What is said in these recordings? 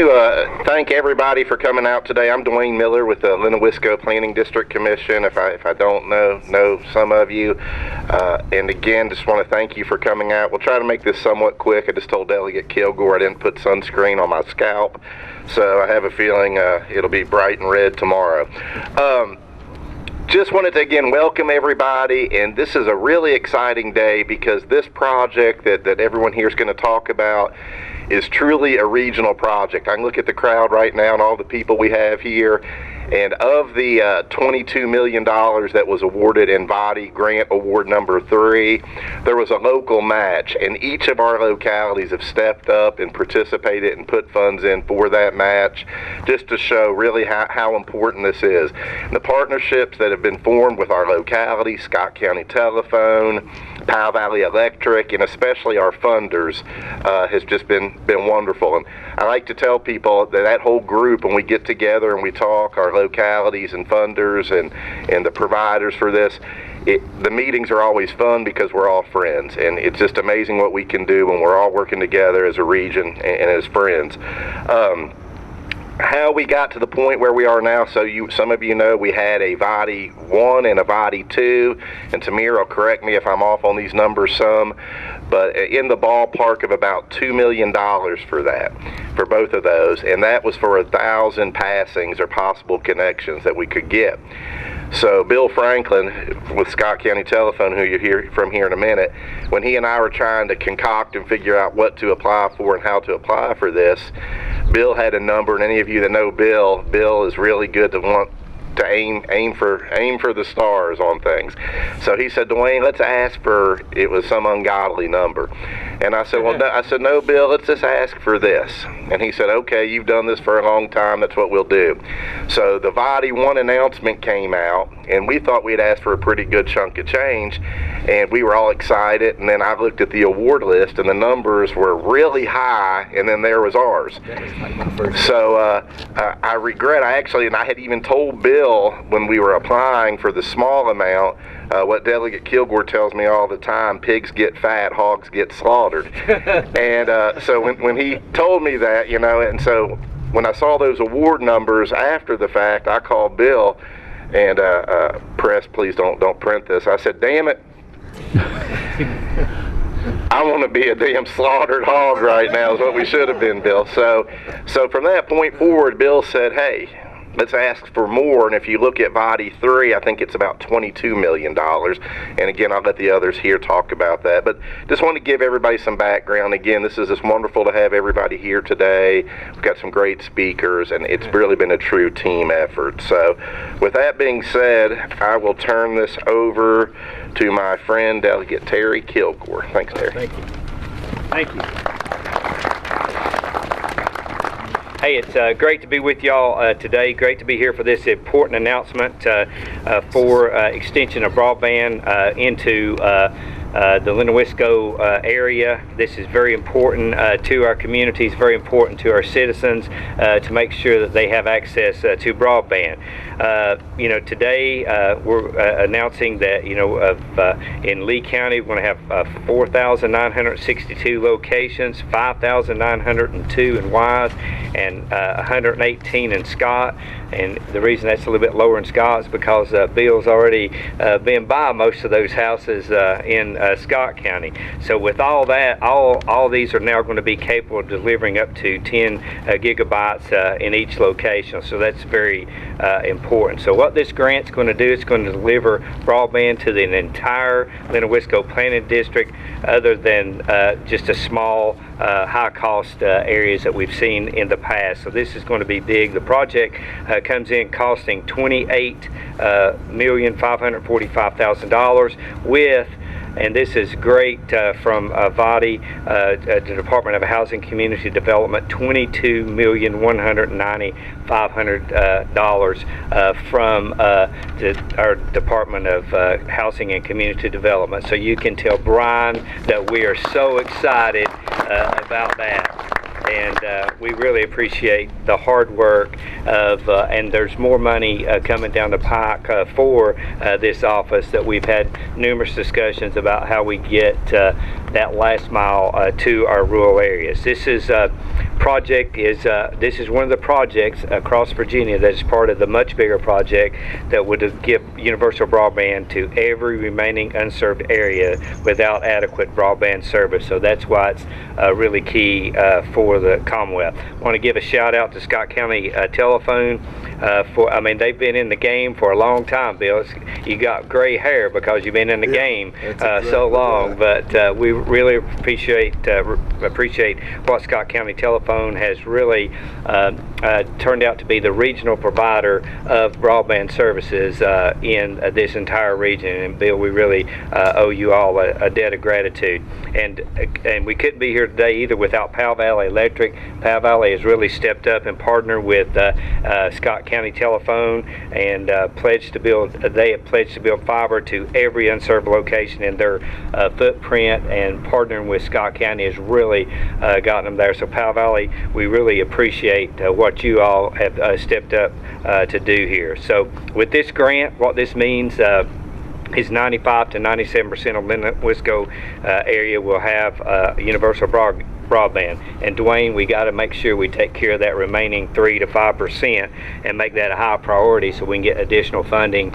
want to thank everybody for coming out today. I'm Dwayne Miller with the Lenowisco Planning District Commission. If I don't know some of you. And again, just want to thank you for coming out. We'll try to make this somewhat quick. I just told Delegate Kilgore I didn't put sunscreen on my scalp, so I have a feeling it'll be bright and red tomorrow. Just wanted to again welcome everybody, and this is a really exciting day because this project that everyone here is going to talk about is truly a regional project. I can look at the crowd right now and all the people we have here, and of the $22 million that was awarded in VOTI Grant Award number 3, there was a local match, and each of our localities have stepped up and participated and put funds in for that match, just to show really how important this is. And the partnerships that have been formed with our localities, Scott County Telephone, Powell Valley Electric, and especially our funders, has just been wonderful. And I like to tell people that whole group, when we get together and we talk, our localities and funders and the providers for this, the meetings are always fun because we're all friends, and it's just amazing what we can do when we're all working together as a region and as friends. How we got to the point where we are now, so some of you know we had a VOTI 1 and a VOTI 2, and Tamir will correct me if I'm off on these numbers some, but in the ballpark of about $2 million for both of those, and that was for 1,000 passings or possible connections that we could get. So Bill Franklin with Scott County Telephone, who you'll hear from here in a minute, when he and I were trying to concoct and figure out what to apply for and how to apply for this, Bill had a number, and any of you that know Bill is really good to want to aim for the stars on things. So he said, Dwayne, let's ask for, it was some ungodly number. And I said, well, no, Bill, let's just ask for this. And he said, okay, you've done this for a long time, that's what we'll do. So the VOTI 1 announcement came out, and we thought we'd ask for a pretty good chunk of change, and we were all excited. And then I looked at the award list, and the numbers were really high, and then there was ours. So I regret, and I had even told Bill when we were applying for the small amount, what Delegate Kilgore tells me all the time, pigs get fat, hogs get slaughtered. And so when he told me that, and so when I saw those award numbers after the fact, I called Bill and press, please don't print this. I said, damn it, I want to be a damn slaughtered hog right now is what we should have been, Bill. So from that point forward, Bill said, hey, let's ask for more, and if you look at VOTI 3, I think it's about $22 million. And again, I'll let the others here talk about that. But just want to give everybody some background. Again, this is just wonderful to have everybody here today. We've got some great speakers, and it's really been a true team effort. So with that being said, I will turn this over to my friend, Delegate Terry Kilgore. Thanks, Terry. Thank you. Thank you. Hey, it's great to be with y'all today. Great to be here for this important announcement for extension of broadband into the Lenowisco area. This is very important to our communities, very important to our citizens to make sure that they have access to broadband. Today we're announcing that in Lee County we're going to have 4,962 locations, 5,902 in Wise, and 118 in Scott. And the reason that's a little bit lower in Scott is because Bill's already been by most of those houses in Scott County. So with all that, all these are now going to be capable of delivering up to 10 gigabytes in each location. So that's very important. So what this grant's going to do, it's going to deliver broadband to the entire Lenowisco Planning District, other than just a small high-cost areas that we've seen in the past. So this is going to be big. The project comes in costing $28,545,000 with, and this is great from VOTI, the Department of Housing Community Development, $22,190,500 from our Department of Housing and Community Development. So you can tell Brian that we are so excited about that. And we really appreciate the hard work of, and there's more money coming down the pike for this office, that we've had numerous discussions about how we get that last mile to our rural areas. This is project is this is one of the projects across Virginia that is part of the much bigger project that would give universal broadband to every remaining unserved area without adequate broadband service. So that's why it's really key for the Commonwealth. I want to give a shout out to Scott County Telephone. I mean, they've been in the game for a long time, Bill. You got gray hair because you've been in the game so long. Right. But we really appreciate what Scott County Telephone has really turned out to be the regional provider of broadband services in this entire region. And Bill, we really owe you all a debt of gratitude. And we couldn't be here today either without Powell Valley Electric. Powell Valley has really stepped up and partnered with Scott County Telephone and pledged to build. They have pledged to build fiber to every unserved location in their footprint, and partnering with Scott County has really gotten them there. So Powell Valley, we really appreciate what you all have stepped up to do here. So with this grant, what this means is 95 to 97% of Lenowisco area will have universal broadband. And Dwayne, we got to make sure we take care of that remaining 3 to 5% and make that a high priority so we can get additional funding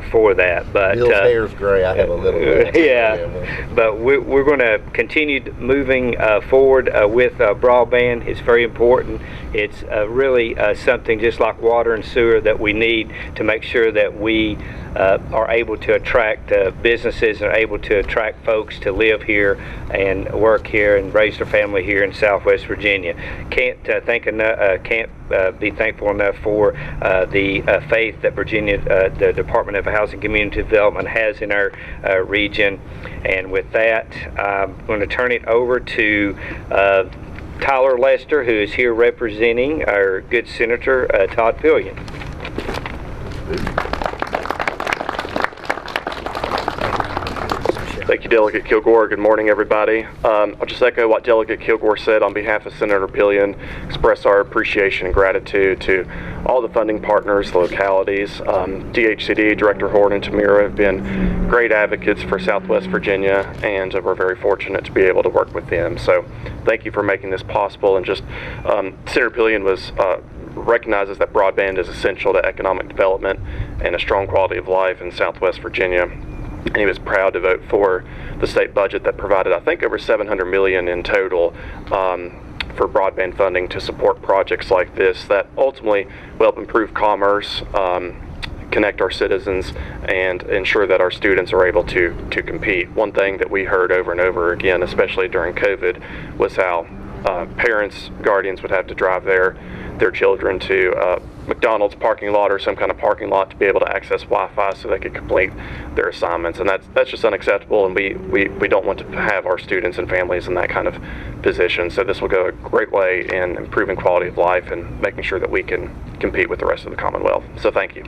for that. But Bill's hair's gray. I have a little bit. Yeah, but we're going to continue moving forward with broadband. It's very important. It's really something just like water and sewer that we need to make sure that we are able to attract businesses and are able to attract folks to live here and work here and raise their family here in Southwest Virginia. Can't be thankful enough for the faith that Virginia, the Department of Housing and Community Development has in our region. And with that, I'm going to turn it over to Tyler Lester, who is here representing our good Senator Todd Pillion. Thank you, Delegate Kilgore. Good morning, everybody. I'll just echo what Delegate Kilgore said on behalf of Senator Pillion, express our appreciation and gratitude to all the funding partners, the localities. DHCD, Director Horn and Tamira have been great advocates for Southwest Virginia, and we're very fortunate to be able to work with them. So thank you for making this possible. And just Senator Pillion recognizes that broadband is essential to economic development and a strong quality of life in Southwest Virginia. And he was proud to vote for the state budget that provided, I think, over $700 million in total for broadband funding to support projects like this that ultimately will help improve commerce, connect our citizens, and ensure that our students are able to compete. One thing that we heard over and over again, especially during COVID, was how parents, guardians would have to drive their children to McDonald's parking lot or some kind of parking lot to be able to access Wi-Fi so they could complete their assignments, and that's just unacceptable, and we don't want to have our students and families in that kind of position. So this will go a great way in improving quality of life and making sure that we can compete with the rest of the Commonwealth. So thank you.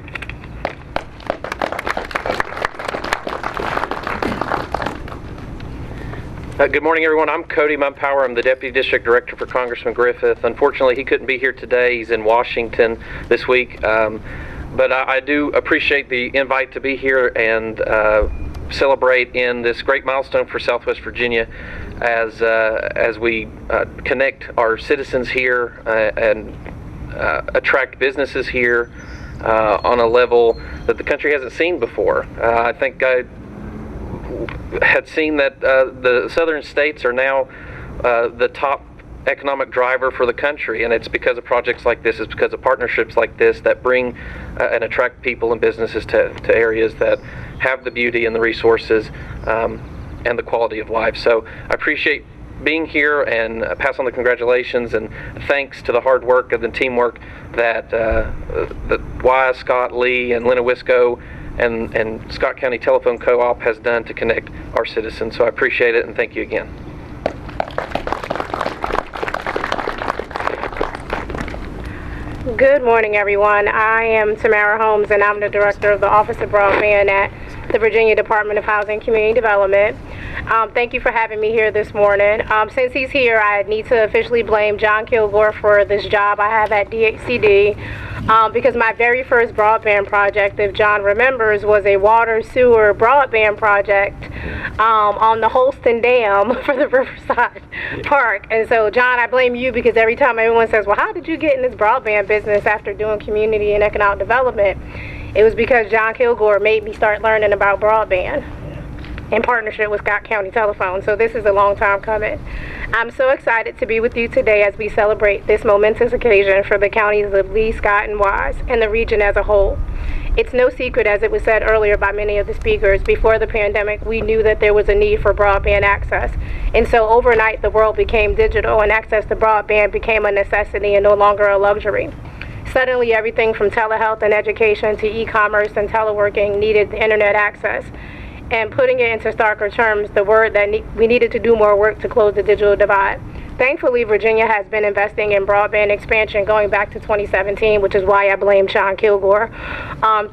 Good morning, everyone. I'm Cody Mumpower. I'm the Deputy District Director for Congressman Griffith. Unfortunately, he couldn't be here today. He's in Washington this week. But I do appreciate the invite to be here and celebrate in this great milestone for Southwest Virginia as we connect our citizens here and attract businesses here on a level that the country hasn't seen before. I think I had seen that the southern states are now the top economic driver for the country, and it's because of projects like this, it's because of partnerships like this that bring and attract people and businesses to areas that have the beauty and the resources and the quality of life. So I appreciate being here and pass on the congratulations and thanks to the hard work and the teamwork that Wise, Scott, Lee, and Lenowisco and Scott County Telephone Co-op has done to connect our citizens. So I appreciate it and thank you again. Good morning, everyone. I am Tamara Holmes, and I'm the Director of the Office of Broadband at the Virginia Department of Housing and Community Development. Thank you for having me here this morning. Since he's here, I need to officially blame John Kilgore for this job I have at DHCD. because my very first broadband project, if John remembers, was a water sewer broadband project on the Holston Dam for the Riverside Park. And so, John, I blame you, because every time everyone says, well, how did you get in this broadband business after doing community and economic development? It was because John Kilgore made me start learning about broadband in partnership with Scott County Telephone. So this is a long time coming. I'm so excited to be with you today as we celebrate this momentous occasion for the counties of Lee, Scott, and Wise, and the region as a whole. It's no secret, as it was said earlier by many of the speakers, before the pandemic, we knew that there was a need for broadband access. And so overnight, the world became digital, and access to broadband became a necessity and no longer a luxury. Suddenly, everything from telehealth and education to e-commerce and teleworking needed internet access. And putting it into starker terms, the word that we needed to do more work to close the digital divide. Thankfully, Virginia has been investing in broadband expansion going back to 2017, which is why I blame John Kilgore,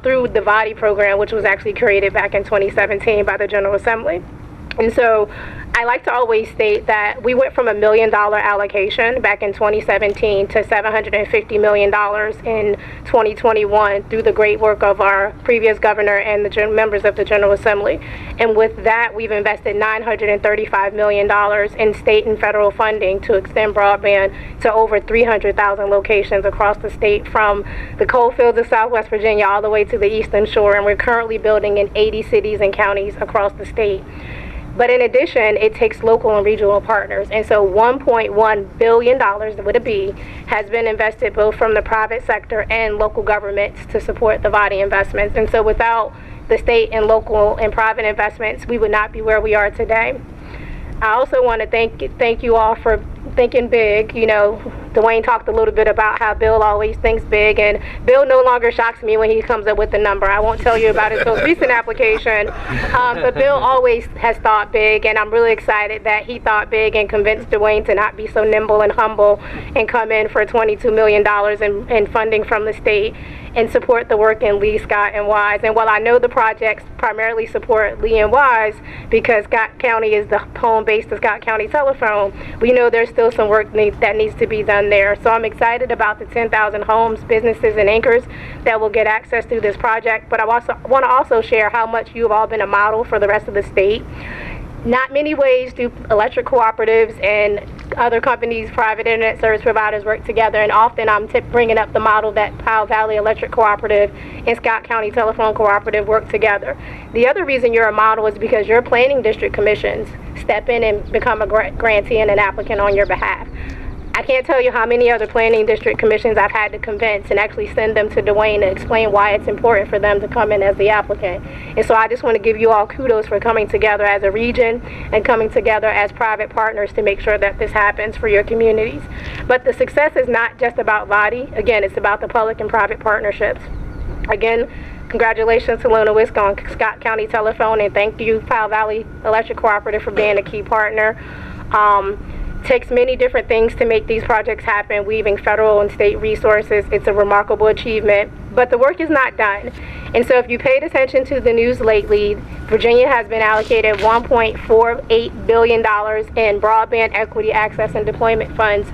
through the VADI program, which was actually created back in 2017 by the General Assembly. And so I like to always state that we went from $1 million allocation back in 2017 to $750 million in 2021 through the great work of our previous governor and the members of the General Assembly. And with that, we've invested $935 million in state and federal funding to extend broadband to over 300,000 locations across the state, from the coal fields of Southwest Virginia all the way to the Eastern Shore. And we're currently building in 80 cities and counties across the state. But in addition, it takes local and regional partners. And so $1.1 billion with a B has been invested both from the private sector and local governments to support the VADI investments. And so without the state and local and private investments, we would not be where we are today. I also want to thank you all for thinking big. You know, Dwayne talked a little bit about how Bill always thinks big, and Bill no longer shocks me when he comes up with a number. I won't tell you about his most recent application, but Bill always has thought big, and I'm really excited that he thought big and convinced Dwayne to not be so nimble and humble and come in for $22 million in funding from the state and support the work in Lee, Scott, and Wise. And while I know the projects primarily support Lee and Wise because Scott County is the home base to Scott County Telephone, we know there's still some work that needs to be done there. So I'm excited about the 10,000 homes, businesses, and anchors that will get access through this project. But I want to also share how much you have all been a model for the rest of the state. Not many ways do electric cooperatives and other companies, private internet service providers, work together, and often I'm bringing up the model that Powell Valley Electric Cooperative and Scott County Telephone Cooperative work together. The other reason you're a model is because your planning district commissions step in and become a grantee and an applicant on your behalf. I can't tell you how many other planning district commissions I've had to convince and actually send them to Dwayne to explain why it's important for them to come in as the applicant. And so I just want to give you all kudos for coming together as a region and coming together as private partners to make sure that this happens for your communities. But the success is not just about VADI. Again, it's about the public and private partnerships. Again, congratulations to Lenowisco on Scott County Telephone, and thank you, Powell Valley Electric Cooperative, for being a key partner. Takes many different things to make these projects happen, weaving federal and state resources. It's a remarkable achievement, but the work is not done. And so if you paid attention to the news lately, Virginia has been allocated $1.48 billion in broadband equity access and deployment funds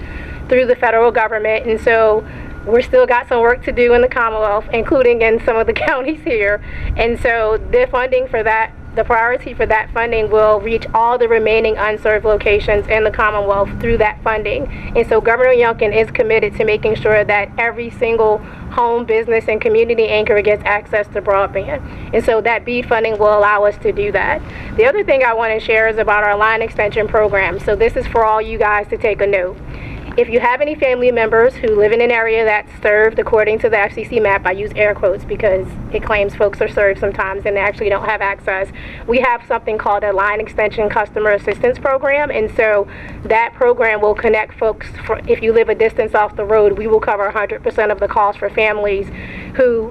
through the federal government. And so we're still got some work to do in the Commonwealth, including in some of the counties here. And so the funding for that, the priority for that funding will reach all the remaining unserved locations in the Commonwealth through that funding. And so Governor Youngkin is committed to making sure that every single home, business, and community anchor gets access to broadband. And so that BEAD funding will allow us to do that. The other thing I want to share is about our line extension program. So this is for all you guys to take a note. If you have any family members who live in an area that's served according to the FCC map, I use air quotes because it claims folks are served sometimes and they actually don't have access, we have something called a line extension customer assistance program. And so that program will connect folks, if you live a distance off the road, we will cover 100% of the cost for families who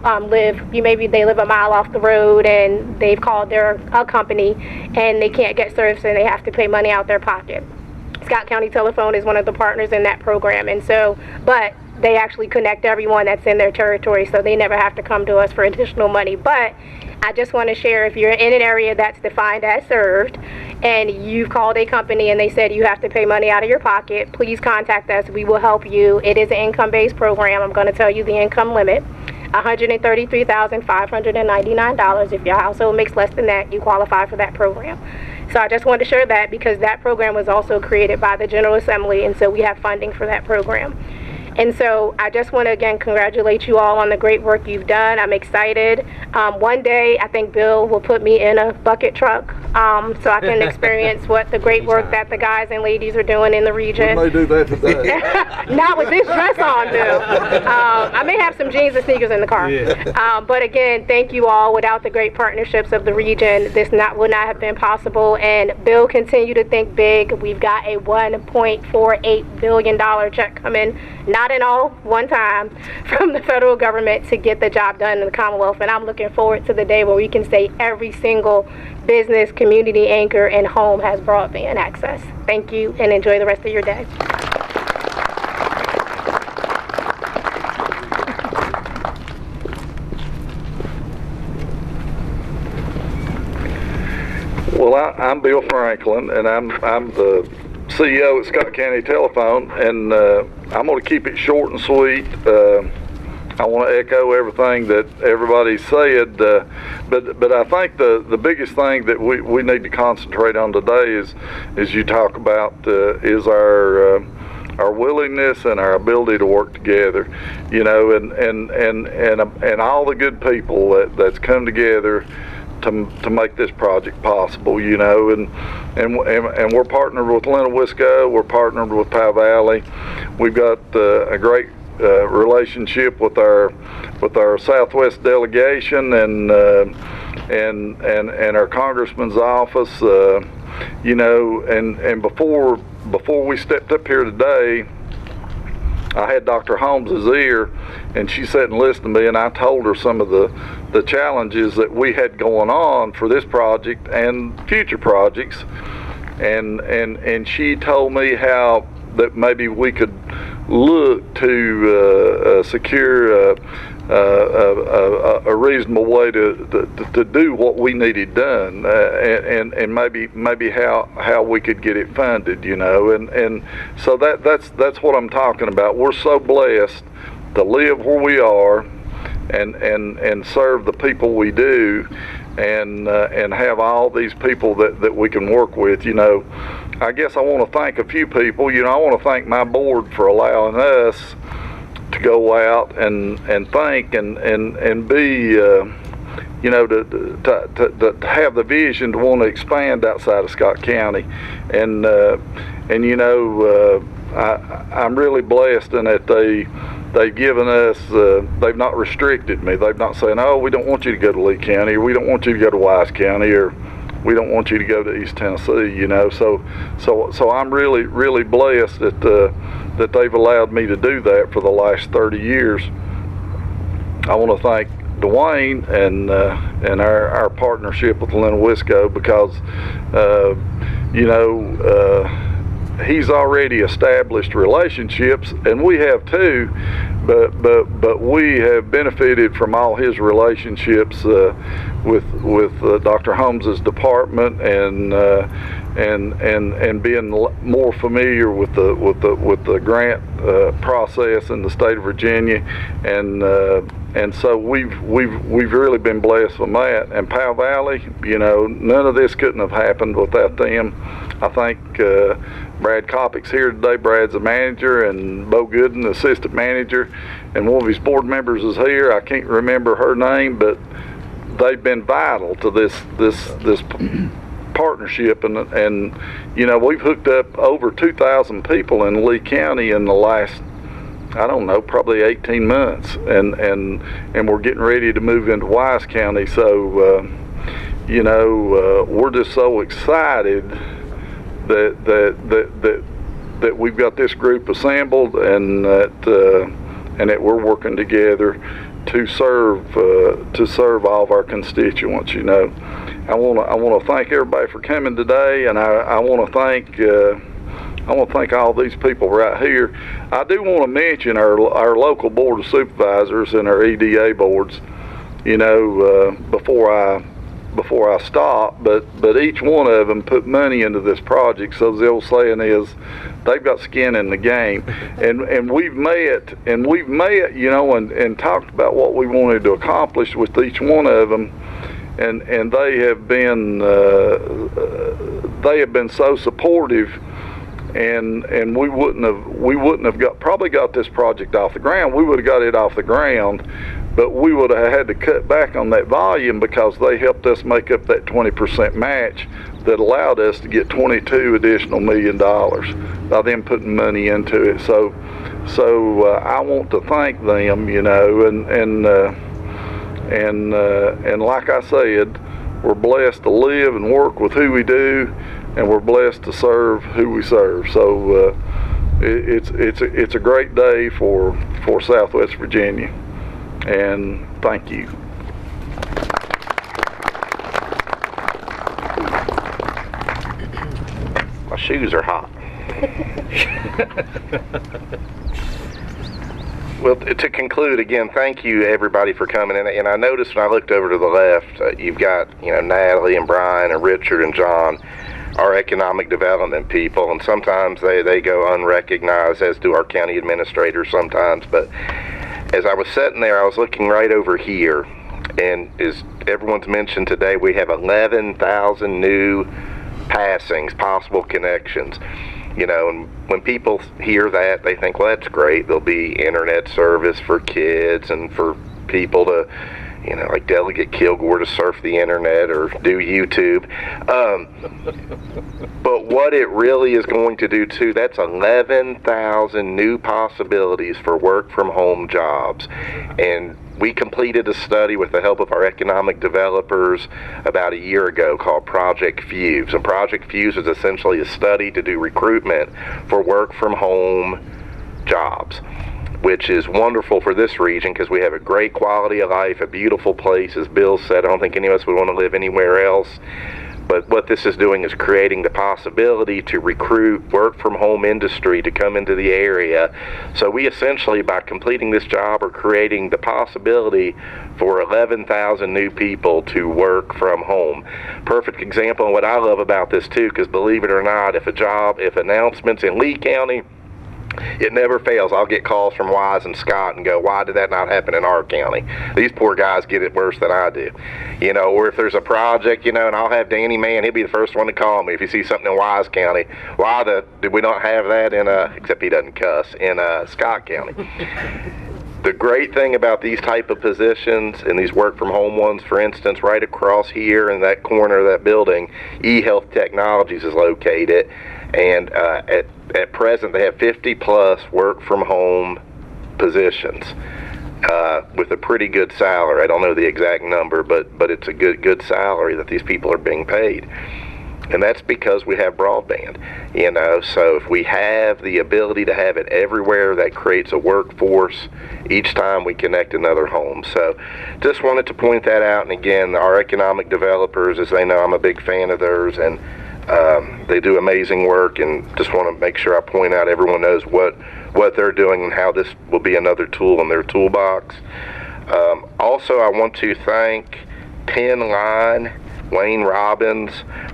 maybe they live a mile off the road and they've called their company and they can't get service and they have to pay money out their pocket. Scott County Telephone is one of the partners in that program, and so, but they actually connect everyone that's in their territory, so they never have to come to us for additional money. But I just want to share, if you're in an area that's defined as served and you've called a company and they said you have to pay money out of your pocket, please contact us. We will help you. It is an income-based program. I'm going to tell you the income limit. $133,599. If your household makes less than that, you qualify for that program. So I just wanted to share that because that program was also created by the General Assembly, and so we have funding for that program. And so I just want to again congratulate you all on the great work you've done. I'm excited. One day I think Bill will put me in a bucket truck so I can experience what the great work that the guys and ladies are doing in the region. We may do that today. Not with this dress on, Bill. I may have some jeans and sneakers in the car. Yeah. But again, thank you all. Without the great partnerships of the region, this would not have been possible. And Bill, continue to think big. We've got a $1.48 billion check coming, not in all one time, from the federal government to get the job done in the Commonwealth. And I'm looking forward to the day where we can say every single business, community anchor, and home has broadband access. Thank you, and enjoy the rest of your day. Well, I'm Bill Franklin, and I'm the CEO at Scott County Telephone, and I'm going to keep it short and sweet. I want to echo everything that everybody said, but I think the biggest thing that we need to concentrate on today is you talk about is our willingness and our ability to work together, you know, and all the good people that's come together to make this project possible, you know, and we're partnered with Lenowisco, we're partnered with Powell Valley. We've got a great relationship with our Southwest delegation and our Congressman's office, you know, and before we stepped up here today, I had Dr. Holmes's ear, and she sat and listened to me, and I told her some of the challenges that we had going on for this project and future projects, and she told me how that maybe we could look to secure a reasonable way to do what we needed done, and maybe how we could get it funded, you know, and so that's what I'm talking about. We're so blessed to live where we are and serve the people we do, and have all these people that we can work with, you know. I guess I want to thank a few people. You know, I want to thank my board for allowing us to go out and think and be, you know, to have the vision to want to expand outside of Scott County, and you know, I'm really blessed in that they've given us, they've not restricted me. They've not saying, oh, we don't want you to go to Lee County, or we don't want you to go to Wise County, or we don't want you to go to East Tennessee, you know. So I'm really blessed that they've allowed me to do that for the last 30 years. I want to thank Dwayne and our partnership with Lenowisco, because you know, he's already established relationships, and we have too, but we have benefited from all his relationships with Dr. Holmes's department, and being more familiar with the grant process in the state of Virginia, and so we've really been blessed from that. And Powell Valley, you know, none of this couldn't have happened without them. I think Brad Kopic's here today. Brad's the manager, and Bo Gooden, the assistant manager, and one of his board members is here. I can't remember her name, but they've been vital to this partnership, and you know, we've hooked up over 2,000 people in Lee County in the last, I don't know, probably 18 months, and we're getting ready to move into Wise County. So you know, we're just so excited that we've got this group assembled, and that we're working together to serve all of our constituents. You know, I want to thank everybody for coming today, and I want to thank I want to thank all these people right here. I do want to mention our local board of supervisors and our EDA boards, before I stop, but each one of them put money into this project. So the old saying is, they've got skin in the game, and we've met, and talked about what we wanted to accomplish with each one of them, and they have been so supportive, and we wouldn't have probably got this project off the ground. We would have got it off the ground, but we would have had to cut back on that volume because they helped us make up that 20% match that allowed us to get $22 additional million by them putting money into it. So I want to thank them, and like I said, we're blessed to live and work with who we do, and we're blessed to serve who we serve. So it's a great day for Southwest Virginia. And thank you. My shoes are hot. Well, to conclude, again, thank you everybody for coming in. And I noticed when I looked over to the left, you've got Natalie and Brian and Richard and John, our economic development people, and sometimes they go unrecognized, as do our county administrators sometimes. But as I was sitting there, I was looking right over here, and as everyone's mentioned today, we have 11,000 new passings, possible connections. And when people hear that, they think, well, that's great. There'll be internet service for kids and for people to, like Delegate Kilgore, to surf the internet or do YouTube. But what it really is going to do too, that's 11,000 new possibilities for work from home jobs. And we completed a study with the help of our economic developers about a year ago called Project Fuse. And Project Fuse is essentially a study to do recruitment for work from home jobs, which is wonderful for this region because we have a great quality of life, a beautiful place. As Bill said, I don't think any of us would want to live anywhere else. But what this is doing is creating the possibility to recruit work from home industry to come into the area. So we essentially, by completing this job, are creating the possibility for 11,000 new people to work from home. Perfect example of what I love about this too, because believe it or not, if announcements in Lee County, it never fails. I'll get calls from Wise and Scott and go, why did that not happen in our county? These poor guys get it worse than I do. Or if there's a project, and I'll have Danny Mann, he'll be the first one to call me if you see something in Wise County. Why did we not have that except he doesn't cuss, in Scott County? The great thing about these type of positions and these work from home ones, for instance, right across here in that corner of that building, eHealth Technologies is located, and at present they have 50 plus work from home positions with a pretty good salary. I don't know the exact number, but it's a good salary that these people are being paid. And that's because we have broadband, so if we have the ability to have it everywhere, that creates a workforce each time we connect another home. So just wanted to point that out. And again, our economic developers, as they know, I'm a big fan of theirs, and they do amazing work, and just want to make sure I point out, everyone knows what they're doing and how this will be another tool in their toolbox. Also, I want to thank Penn Line, Wayne Robbins,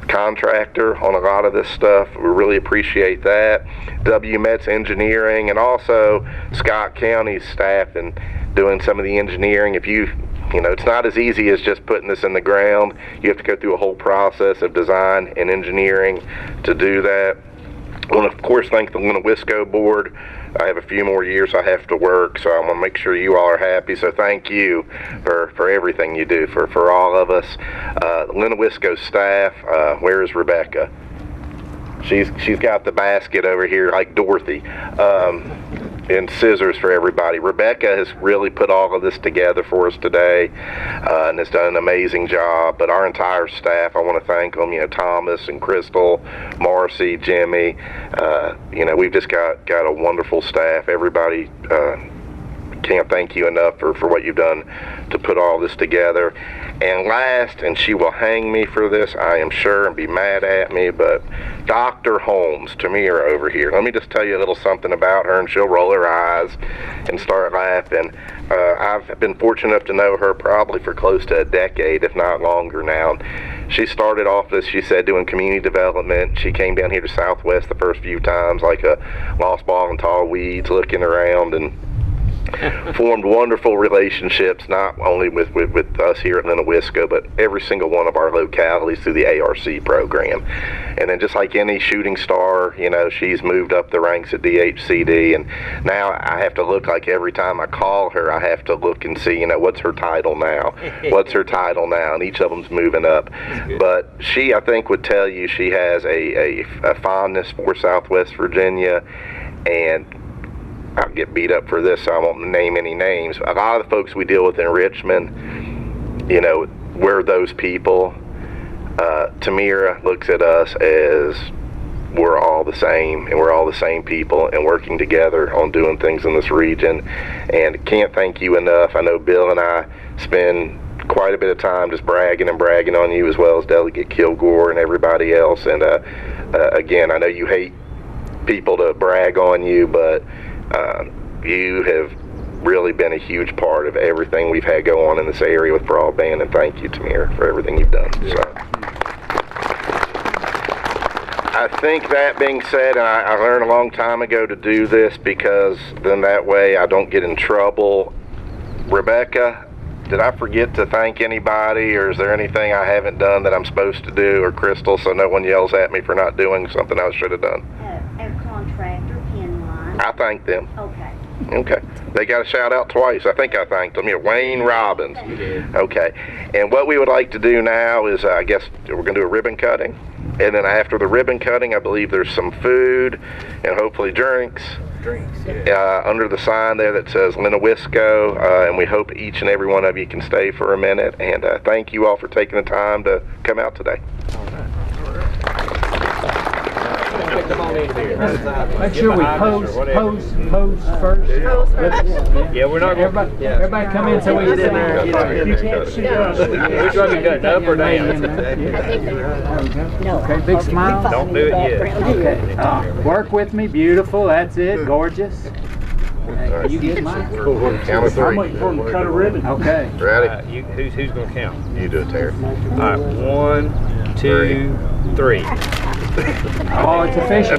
contractor, on a lot of this stuff. We really appreciate that. WMET's engineering, and also Scott County's staff and doing some of the engineering. It's not as easy as just putting this in the ground. You have to go through a whole process of design and engineering to do that. I want to, of course, thank the Lenowisco board. I have a few more years I have to work, so I want to make sure you all are happy. So thank you for everything you do for all of us. Lenowisco staff, where is Rebecca? She's got the basket over here like Dorothy, and scissors for everybody. Rebecca has really put all of this together for us today, and has done an amazing job. But our entire staff, I want to thank them. Thomas and Crystal, Marcy, Jimmy. We've just got a wonderful staff. Everybody can't thank you enough for what you've done to put all this together. And last, and she will hang me for this, I am sure, and be mad at me, but Dr. Holmes, Tamira over here, let me just tell you a little something about her, and she'll roll her eyes and start laughing. I've been fortunate enough to know her probably for close to a decade, if not longer now. She started off, as she said, doing community development. She came down here to Southwest the first few times like a lost ball in tall weeds, looking around, and formed wonderful relationships, not only with us here at Lenowisco, but every single one of our localities through the ARC program. And then just like any shooting star, you know, she's moved up the ranks at DHCD, and now I have to look, like every time I call her, I have to look and see, you know, what's her title now? What's her title now? And each of them's moving up. But she, I think, would tell you she has a fondness for Southwest Virginia, and I'll get beat up for this, so I won't name any names. A lot of the folks we deal with in Richmond, you know, we're those people. Tamira looks at us as we're all the same, and we're all the same people, and working together on doing things in this region. And can't thank you enough. I know Bill and I spend quite a bit of time just bragging on you, as well as Delegate Kilgore and everybody else. And again, I know you hate people to brag on you, but you have really been a huge part of everything we've had go on in this area with broadband, and thank you, Tamir, for everything you've done. So, I think that being said, and I learned a long time ago to do this, because then that way I don't get in trouble. Rebecca, did I forget to thank anybody, or is there anything I haven't done that I'm supposed to do, or Crystal, so no one yells at me for not doing something I should have done? Our contractor, Penline. I thanked them. Okay. Okay. They got a shout out twice. I think I thanked them. Wayne Robbins. Okay. And what we would like to do now is, I guess we're going to do a ribbon cutting. And then after the ribbon cutting, I believe there's some food and hopefully drinks. Under the sign there that says Lenowisco, and we hope each and every one of you can stay for a minute. And thank you all for taking the time to come out today. Make sure we pose first. Yeah, we're not going to. Everybody come in so we get in there. Which one we cut, up or down? Okay, big smile. Don't do it yet. Okay. Work with me. Beautiful. That's it. Gorgeous. You get mine. Count of three. I'm waiting for him to cut a ribbon. Okay. Ready? Who's going to count? You do it, Terry. All right, 1, 2, 3. Oh, it's official.